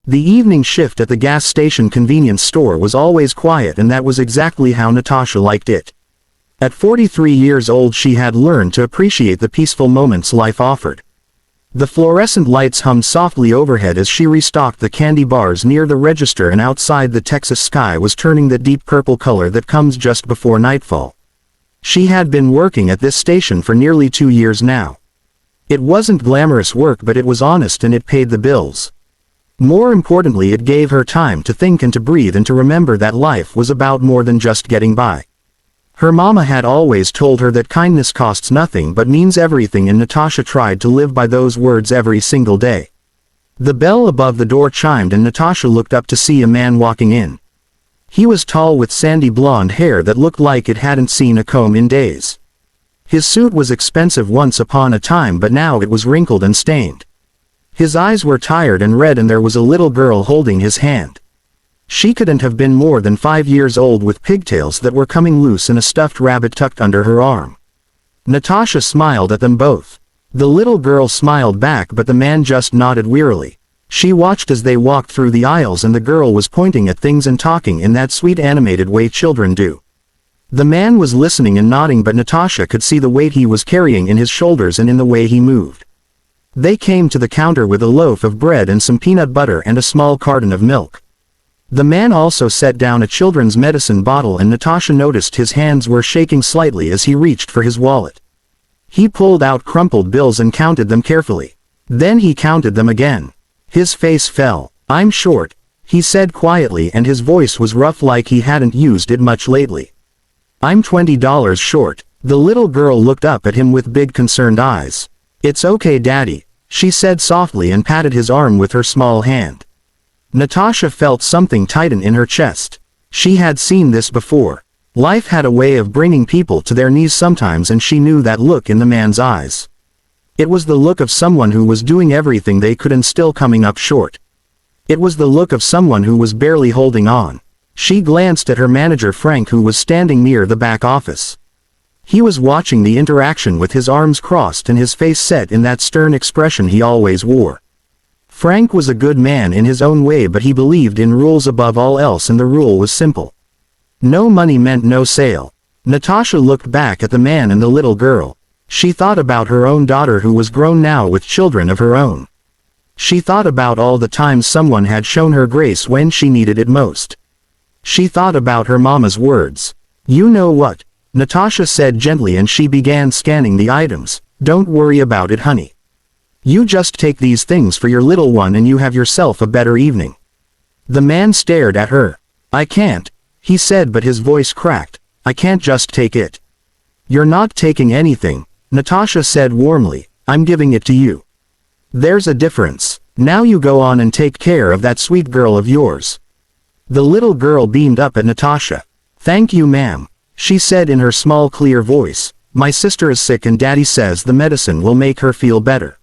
The evening shift at the gas station convenience store was always quiet, and that was exactly how Natasha liked it. At 43 years old she had learned to appreciate the peaceful moments life offered. The fluorescent lights hummed softly overhead as she restocked the candy bars near the register, and outside the Texas sky was turning the deep purple color that comes just before nightfall. She had been working at this station for nearly 2 years now. It wasn't glamorous work, but it was honest and it paid the bills. More importantly, it gave her time to think and to breathe and to remember that life was about more than just getting by. Her mama had always told her that kindness costs nothing but means everything, and Natasha tried to live by those words every single day. The bell above the door chimed and Natasha looked up to see a man walking in. He was tall with sandy blonde hair that looked like it hadn't seen a comb in days. His suit was expensive once upon a time, but now it was wrinkled and stained. His eyes were tired and red, and there was a little girl holding his hand. She couldn't have been more than 5 years old, with pigtails that were coming loose and a stuffed rabbit tucked under her arm. Natasha smiled at them both. The little girl smiled back, but the man just nodded wearily. She watched as they walked through the aisles, and the girl was pointing at things and talking in that sweet animated way children do. The man was listening and nodding, but Natasha could see the weight he was carrying in his shoulders and in the way he moved. They came to the counter with a loaf of bread and some peanut butter and a small carton of milk. The man also set down a children's medicine bottle, and Natasha noticed his hands were shaking slightly as he reached for his wallet. He pulled out crumpled bills and counted them carefully. Then he counted them again. His face fell. "I'm short," he said quietly, and his voice was rough, like he hadn't used it much lately. "I'm $20 short." The little girl looked up at him with big concerned eyes. "It's okay, Daddy," she said softly and patted his arm with her small hand. Natasha felt something tighten in her chest. She had seen this before. Life had a way of bringing people to their knees sometimes, and she knew that look in the man's eyes. It was the look of someone who was doing everything they could and still coming up short. It was the look of someone who was barely holding on. She glanced at her manager Frank, who was standing near the back office. He was watching the interaction with his arms crossed and his face set in that stern expression he always wore. Frank was a good man in his own way, but he believed in rules above all else, and the rule was simple. No money meant no sale. Natasha looked back at the man and the little girl. She thought about her own daughter, who was grown now with children of her own. She thought about all the times someone had shown her grace when she needed it most. She thought about her mama's words. "You know what?" Natasha said gently, and she began scanning the items. "Don't worry about it, honey. You just take these things for your little one and you have yourself a better evening." The man stared at her. "I can't," he said, but his voice cracked. "I can't just take it." "You're not taking anything," Natasha said warmly. "I'm giving it to you. There's a difference. Now you go on and take care of that sweet girl of yours." The little girl beamed up at Natasha. "Thank you, ma'am," she said in her small clear voice. "My sister is sick and Daddy says the medicine will make her feel better."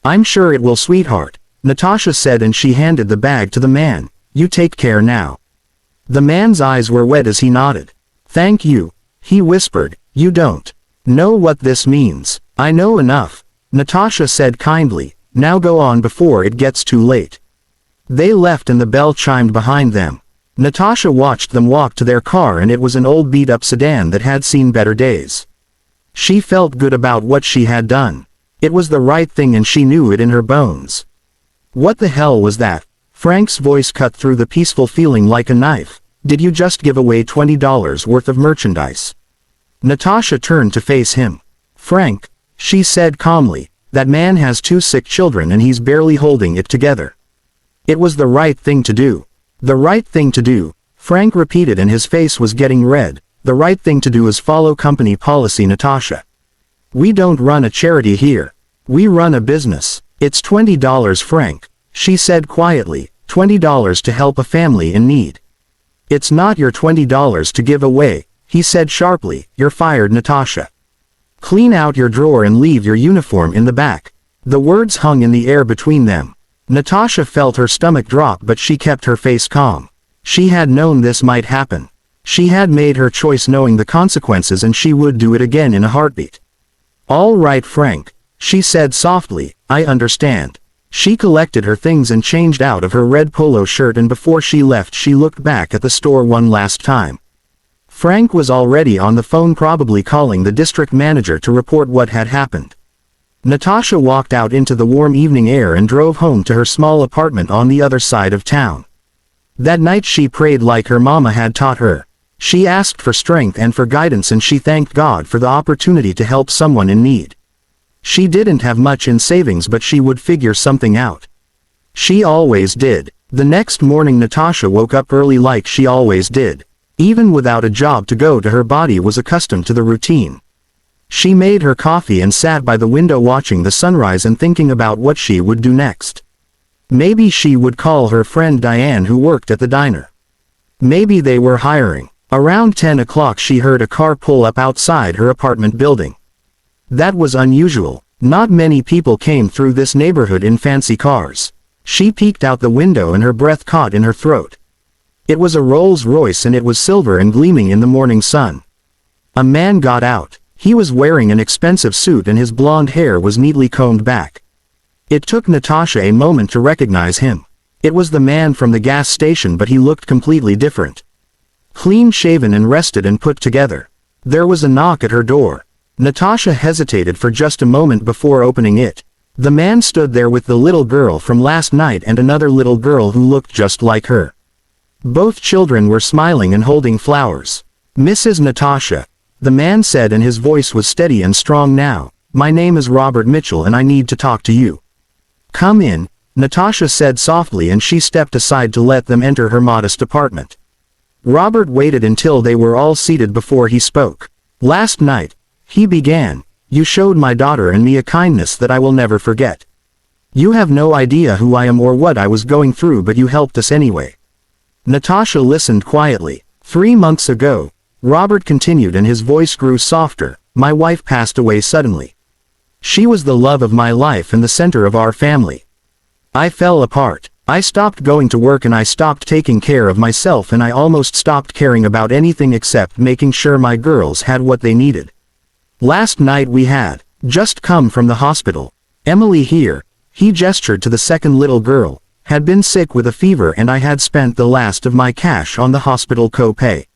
"I'm sure it will, sweetheart," Natasha said, and she handed the bag to the man. "You take care now." The man's eyes were wet as he nodded. "Thank you," he whispered. "You don't know what this means." "I know enough," Natasha said kindly. "Now go on before it gets too late." They left and the bell chimed behind them. Natasha watched them walk to their car, and it was an old beat-up sedan that had seen better days. She felt good about what she had done. It was the right thing, and she knew it in her bones. "What the hell was that?" Frank's voice cut through the peaceful feeling like a knife. "Did you just give away $20 worth of merchandise?" Natasha turned to face him. "Frank," she said calmly, "that man has 2 sick children and he's barely holding it together." "It was the right thing to do." "The right thing to do," Frank repeated, and his face was getting red. "The right thing to do is follow company policy, Natasha. We don't run a charity here. We run a business." "It's $20, Frank," she said quietly. $20 to help a family in need." "It's not your $20 to give away," he said sharply. "You're fired, Natasha. Clean out your drawer and leave your uniform in the back." The words hung in the air between them. Natasha felt her stomach drop, but she kept her face calm. She had known this might happen. She had made her choice knowing the consequences, and she would do it again in a heartbeat. "All right, Frank," she said softly. "I understand. She collected her things and changed out of her red polo shirt, and before she left she looked back at the store one last time. Frank was already on the phone, probably calling the district manager to report what had happened. Natasha walked out into the warm evening air and drove home to her small apartment on the other side of town. That night she prayed like her mama had taught her. She asked for strength and for guidance, and she thanked God for the opportunity to help someone in need. She didn't have much in savings, but she would figure something out. She always did. The next morning Natasha woke up early like she always did. Even without a job to go to, her body was accustomed to the routine. She made her coffee and sat by the window watching the sunrise and thinking about what she would do next. Maybe she would call her friend Diane, who worked at the diner. Maybe they were hiring. Around 10 o'clock she heard a car pull up outside her apartment building. That was unusual. Not many people came through this neighborhood in fancy cars. She peeked out the window and her breath caught in her throat. It was a Rolls-Royce, and it was silver and gleaming in the morning sun. A man got out. He was wearing an expensive suit and his blonde hair was neatly combed back. It took Natasha a moment to recognize him. It was the man from the gas station, but he looked completely different. Clean-shaven and rested and put together. There was a knock at her door. Natasha hesitated for just a moment before opening it. The man stood there with the little girl from last night and another little girl who looked just like her. Both children were smiling and holding flowers. "Mrs. Natasha," the man said, and his voice was steady and strong now. "My name is Robert Mitchell and I need to talk to you." "Come in," Natasha said softly, and she stepped aside to let them enter her modest apartment. Robert waited until they were all seated before he spoke. "Last night," he began, "you showed my daughter and me a kindness that I will never forget. You have no idea who I am or what I was going through, but you helped us anyway." Natasha listened quietly. "3 months ago," Robert continued, and his voice grew softer, "my wife passed away suddenly. She was the love of my life and the center of our family. I fell apart. I stopped going to work and I stopped taking care of myself, and I almost stopped caring about anything except making sure my girls had what they needed. Last night we had just come from the hospital. Emily here," he gestured to the second little girl, "had been sick with a fever, and I had spent the last of my cash on the hospital co-pay."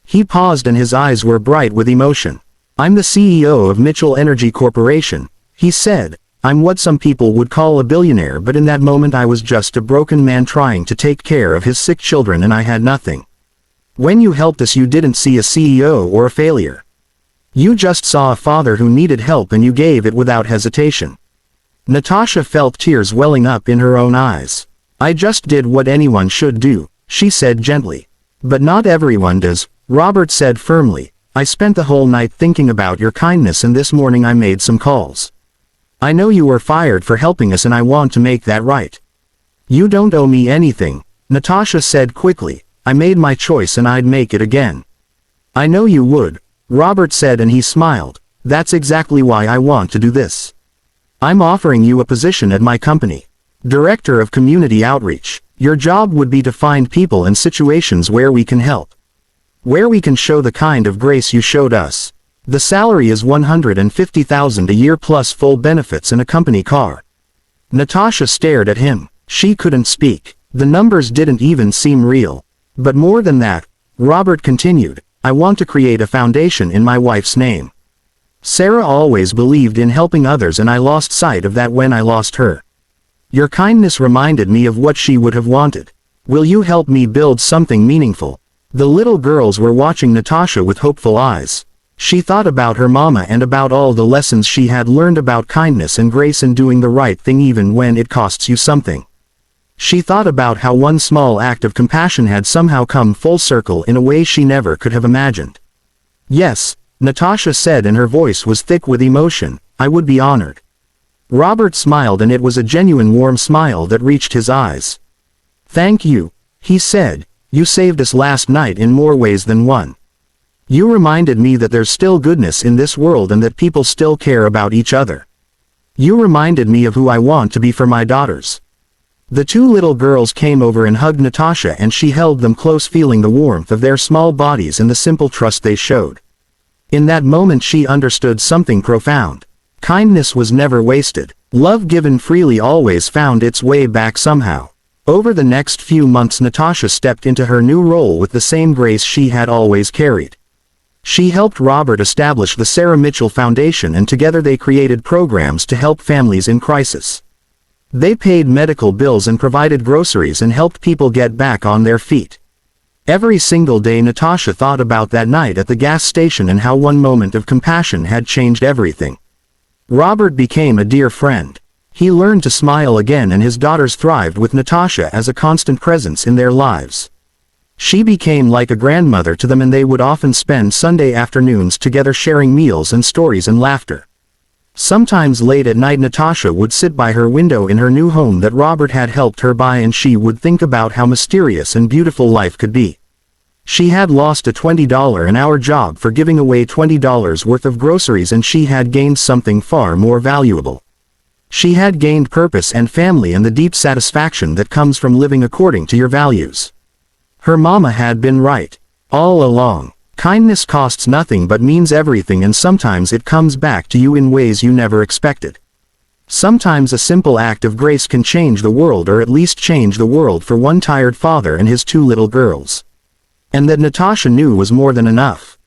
He paused and his eyes were bright with emotion. "I'm the CEO of Mitchell Energy Corporation," he said. "I'm what some people would call a billionaire, but in that moment I was just a broken man trying to take care of his sick children, and I had nothing. When you helped us, you didn't see a CEO or a failure. You just saw a father who needed help, and you gave it without hesitation." Natasha felt tears welling up in her own eyes. "I just did what anyone should do," she said gently. "But not everyone does," Robert said firmly. "I spent the whole night thinking about your kindness, and this morning I made some calls. I know you were fired for helping us, and I want to make that right." "You don't owe me anything," Natasha said quickly. "I made my choice and I'd make it again." "I know you would," Robert said, and he smiled. "That's exactly why I want to do this. I'm offering you a position at my company. Director of Community Outreach. Your job would be to find people and situations where we can help. Where we can show the kind of grace you showed us. The salary is $150,000 a year plus full benefits and a company car." Natasha stared at him. She couldn't speak. The numbers didn't even seem real. "But more than that," Robert continued, "I want to create a foundation in my wife's name. Sarah always believed in helping others, and I lost sight of that when I lost her. Your kindness reminded me of what she would have wanted. Will you help me build something meaningful?" The little girls were watching Natasha with hopeful eyes. She thought about her mama and about all the lessons she had learned about kindness and grace and doing the right thing even when it costs you something. She thought about how one small act of compassion had somehow come full circle in a way she never could have imagined. "Yes," Natasha said, and her voice was thick with emotion, "I would be honored." Robert smiled, and it was a genuine warm smile that reached his eyes. "Thank you," he said. "You saved us last night in more ways than one. You reminded me that there's still goodness in this world and that people still care about each other. You reminded me of who I want to be for my daughters." The two little girls came over and hugged Natasha, and she held them close, feeling the warmth of their small bodies and the simple trust they showed. In that moment she understood something profound. Kindness was never wasted. Love given freely always found its way back somehow. Over the next few months Natasha stepped into her new role with the same grace she had always carried. She helped Robert establish the Sarah Mitchell Foundation, and together they created programs to help families in crisis. They paid medical bills and provided groceries and helped people get back on their feet. Every single day Natasha thought about that night at the gas station and how one moment of compassion had changed everything. Robert became a dear friend. He learned to smile again, and his daughters thrived with Natasha as a constant presence in their lives. She became like a grandmother to them, and they would often spend Sunday afternoons together sharing meals and stories and laughter. Sometimes late at night Natasha would sit by her window in her new home that Robert had helped her buy, and she would think about how mysterious and beautiful life could be. She had lost a $20 an hour job for giving away $20 worth of groceries, and she had gained something far more valuable. She had gained purpose and family and the deep satisfaction that comes from living according to your values. Her mama had been right. All along. Kindness costs nothing but means everything, and sometimes it comes back to you in ways you never expected. Sometimes a simple act of grace can change the world, or at least change the world for one tired father and his two little girls. And that Natasha knew was more than enough.